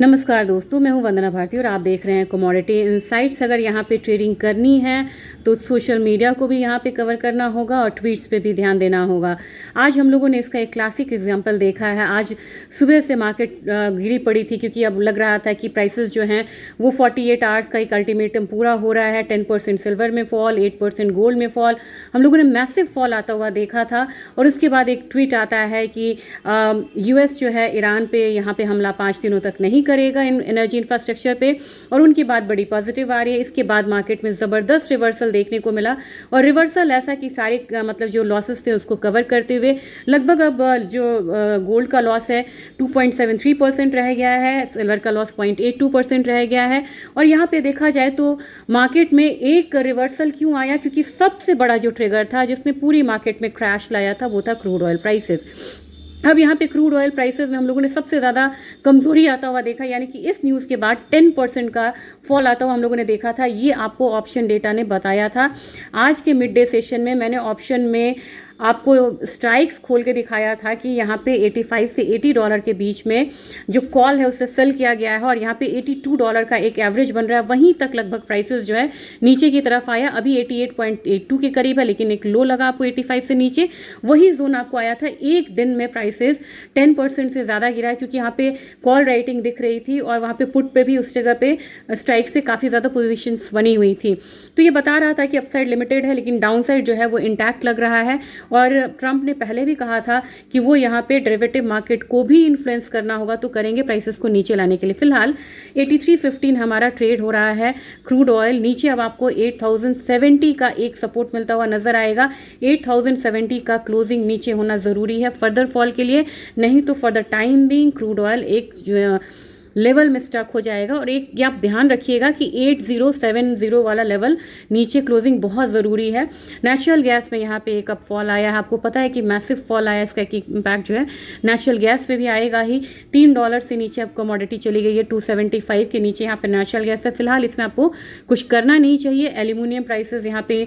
नमस्कार दोस्तों, मैं हूं वंदना भारती और आप देख रहे हैं कमोडिटी इनसाइट्स। अगर यहाँ पे ट्रेडिंग करनी है तो सोशल मीडिया को भी यहाँ पे कवर करना होगा और ट्वीट्स पे भी ध्यान देना होगा। आज हम लोगों ने इसका एक क्लासिक एग्जांपल देखा है। आज सुबह से मार्केट गिरी पड़ी थी क्योंकि अब लग रहा था कि प्राइसेस जो हैं वो 48 आवर्स का एक अल्टीमेटम पूरा हो रहा है। 10% सिल्वर में फॉल, 8% गोल्ड में फॉल, हम लोगों ने मैसिव फॉल आता हुआ देखा था। और उसके बाद एक ट्वीट आता है कि यूएस जो है ईरान पे यहाँ पे हमला 5 दिनों तक नहीं करेगा इन एनर्जी इंफ्रास्ट्रक्चर पे, और उनकी बात बड़ी पॉजिटिव आ रही है। इसके बाद मार्केट में ज़बरदस्त रिवर्सल देखने को मिला और रिवर्सल ऐसा कि सारे मतलब जो लॉसेस थे उसको कवर करते हुए लगभग अब जो गोल्ड का लॉस है 2.73% रह गया है, सिल्वर का लॉस 0.82% रह गया है। और यहाँ पे देखा जाए तो मार्केट में एक रिवर्सल क्यों आया, क्योंकि सबसे बड़ा जो ट्रिगर था जिसने पूरी मार्केट में क्रैश लाया था वो था क्रूड ऑयल प्राइसेस। अब यहाँ पे क्रूड ऑयल प्राइसेस में हम लोगों ने सबसे ज़्यादा कमजोरी आता हुआ देखा, यानी कि इस न्यूज़ के बाद 10% का फॉल आता हुआ हम लोगों ने देखा था। ये आपको ऑप्शन डेटा ने बताया था। आज के मिड डे सेशन में मैंने ऑप्शन में आपको स्ट्राइक्स खोल के दिखाया था कि यहाँ पे 85 से $80 के बीच में जो कॉल है उससे सेल किया गया है और यहाँ पे $82 का एक एवरेज बन रहा है। वहीं तक लगभग प्राइसेस जो है नीचे की तरफ आया। अभी 88.82 के करीब है, लेकिन एक लो लगा आपको 85 से नीचे, वही जोन आपको आया था। एक दिन में प्राइसेस 10% से ज़्यादा गिरा है क्योंकि यहाँ पे कॉल राइटिंग दिख रही थी और वहाँ पे पुट पे भी उस जगह पे स्ट्राइक्स पे काफ़ी ज़्यादा पोजिशंस बनी हुई थी। तो ये बता रहा था कि अपसाइड लिमिटेड है, लेकिन डाउन साइड जो है वो इंटैक्ट लग रहा है। और ट्रंप ने पहले भी कहा था कि वो यहाँ पे डेरिवेटिव मार्केट को भी इन्फ्लुएंस करना होगा तो करेंगे प्राइसेस को नीचे लाने के लिए। फिलहाल 83.15 हमारा ट्रेड हो रहा है। क्रूड ऑयल नीचे अब आपको 8070 का एक सपोर्ट मिलता हुआ नजर आएगा। 8070 का क्लोजिंग नीचे होना ज़रूरी है फर्दर फॉल के लिए, नहीं तो for the time being crude oil एक लेवल में स्टक हो जाएगा। और एक ये आप ध्यान रखिएगा कि 8070 वाला लेवल नीचे क्लोजिंग बहुत ज़रूरी है। नेचुरल गैस में यहाँ पे एक अप फॉल आया है, आपको पता है कि मैसिव फॉल आया है। इसका एक इम्पैक्ट जो है नेचुरल गैस पे भी आएगा ही। $3 से नीचे अब कमोडिटी चली गई है, 275 के नीचे यहाँ पे नेचुरल गैस है। फिलहाल इसमें आपको कुछ करना नहीं चाहिए। एल्यूमिनियम प्राइसेस यहाँ पे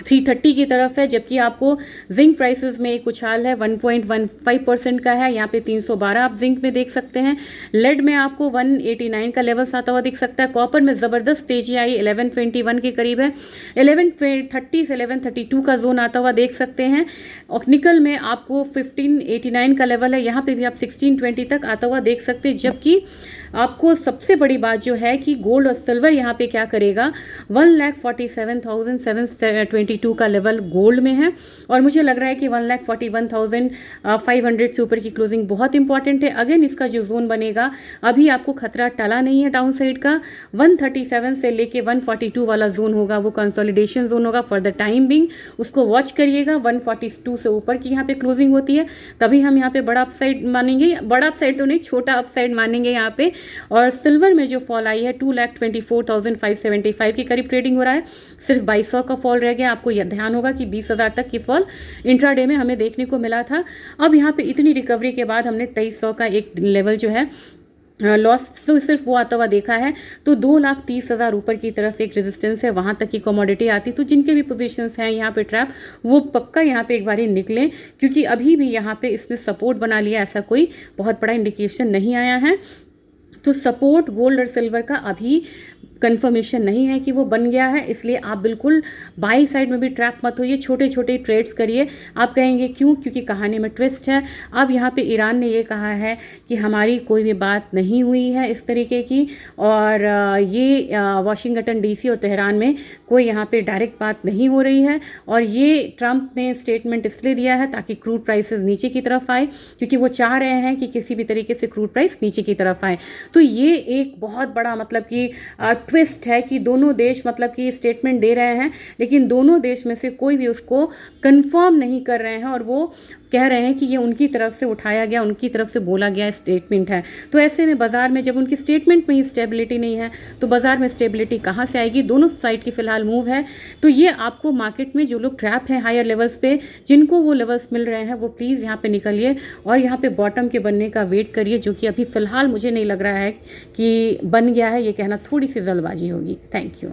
330 की तरफ है, जबकि आपको जिंक प्राइसेस में एक उछाल है 1.15% का है। यहाँ पे 312 आप जिंक में देख सकते हैं। लेड में आपको 189 का लेवल्स आता हुआ दिख सकता है। कॉपर में ज़बरदस्त तेजी आई, 1121 के करीब है। 1130 से 1132 का जोन आता हुआ देख सकते हैं। और निकल में आपको 1589 का लेवल है, यहाँ पे भी आप 1620 तक आता हुआ देख सकते हैं। जबकि आपको सबसे बड़ी बात जो है कि गोल्ड और सिल्वर यहाँ पे क्या करेगा, 1,47,722 का लेवल गोल्ड में है और मुझे लग रहा है कि 1,41,500 से ऊपर की क्लोजिंग बहुत इंपॉर्टेंट है। अगेन इसका जो जोन बनेगा, अभी आपको खतरा टला नहीं है डाउन साइड का। 137 से लेके 142 वाला जोन होगा, वो कंसोलिडेशन जोन होगा फॉर द टाइम बिंग, उसको वॉच करिएगा। 142 से ऊपर की यहाँ पे क्लोजिंग होती है तभी हम यहाँ पे बड़ा अपसाइड मानेंगे, बड़ा अपसाइड तो नहीं, छोटा अपसाइड मानेंगे यहाँ पे। और सिल्वर में जो फॉल आई है 2,24,575 के करीब ट्रेडिंग हो रहा है, सिर्फ 2200 का फॉल रह गया। आपको यह ध्यान होगा कि 20,000 तक की फॉल इंट्राडे में हमें देखने को मिला था। अब यहाँ पे इतनी रिकवरी के बाद हमने 2300 का एक लेवल जो है लॉस तो सिर्फ वो आता हुआ देखा है। तो 2,30,000 ऊपर की तरफ एक रेजिस्टेंस है, वहाँ तक की कमोडिटी आती। तो जिनके भी पोजीशंस हैं यहाँ पे ट्रैप, वो पक्का यहाँ पे एक बार ही निकलें, क्योंकि अभी भी यहाँ पे इसने सपोर्ट बना लिया, ऐसा कोई बहुत बड़ा इंडिकेशन नहीं आया है। तो सपोर्ट गोल्ड और सिल्वर का अभी कंफर्मेशन नहीं है कि वो बन गया है, इसलिए आप बिल्कुल बाई साइड में भी ट्रैप मत होइए, छोटे छोटे ट्रेड्स करिए। आप कहेंगे क्यों, क्योंकि कहानी में ट्विस्ट है। अब यहाँ पे ईरान ने ये कहा है कि हमारी कोई भी बात नहीं हुई है इस तरीके की, और ये वाशिंगटन डीसी और तेहरान में कोई यहाँ पे डायरेक्ट बात नहीं हो रही है। और ये ट्रंप ने स्टेटमेंट इसलिए दिया है ताकि क्रूड प्राइसेस नीचे की तरफ आए, क्योंकि वो चाह रहे हैं कि किसी भी तरीके से क्रूड प्राइस नीचे की तरफ आए। तो ये एक बहुत बड़ा मतलब कि ट्विस्ट है कि दोनों देश मतलब कि स्टेटमेंट दे रहे हैं, लेकिन दोनों देश में से कोई भी उसको कंफर्म नहीं कर रहे हैं और वो कह रहे हैं कि ये उनकी तरफ से उठाया गया, उनकी तरफ से बोला गया स्टेटमेंट है। तो ऐसे में बाजार में जब उनकी स्टेटमेंट में ही स्टेबिलिटी नहीं है तो बाजार में स्टेबिलिटी कहाँ से आएगी। दोनों साइड की फिलहाल मूव है। तो ये आपको मार्केट में जो लोग ट्रैप हैं हायर लेवल्स पे, जिनको वो लेवल्स मिल रहे हैं, वो प्लीज़ यहाँ पे निकलिए और यहाँ पे बॉटम के बनने का वेट करिए, जो कि अभी फ़िलहाल मुझे नहीं लग रहा है कि बन गया है। ये कहना थोड़ी सी जल्दबाजी होगी। Thank you.